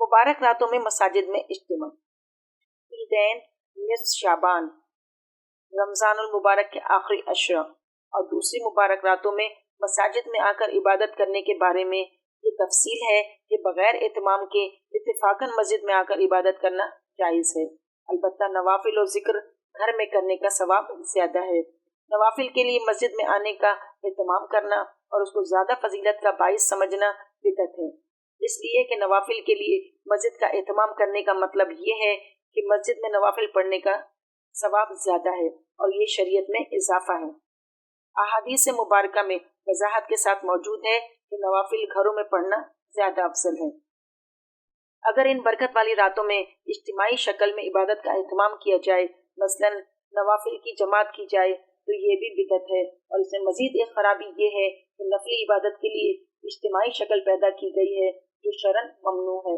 मुबारक रातों में मसाजिद में इज्तिमा। ईदैन, निस्फ शाबान, रमजानुल मुबारक के आखिरी अशरा और दूसरी मुबारक रातों में मसाजिद में आकर इबादत करने के बारे में ये तफसील है कि बगैर एहतमाम के इत्तेफाकन मस्जिद में आकर इबादत करना जायज़ है। अलबत्ता नवाफिल और जिक्र घर में करने का सवाब ज़्यादा है। नवाफिल के लिए मस्जिद में आने का एहतमाम करना और उसको ज़्यादा फजीलत का बाइस समझना बिदअत है, इसलिए कि नवाफिल के लिए मस्जिद का एहतमाम करने का मतलब ये है कि मस्जिद में नवाफिल पढ़ने का सवाब ज़्यादा है और ये शरीयत में इजाफा है। अहादीस मुबारका में वजाहत के साथ मौजूद है कि नवाफिल घरों में पढ़ना ज़्यादा अफजल है। अगर इन बरकत वाली रातों में इज्तिमाई शक्ल में इबादत का एहतमाम किया जाए, मसलन नवाफिल की जमात की जाए, तो ये भी बिदअत है और इसमें मजीद एक खराबी ये है कि नफली इबादत के लिए इज्तिमाई शक्ल पैदा की गई है जो शरन ममनू है।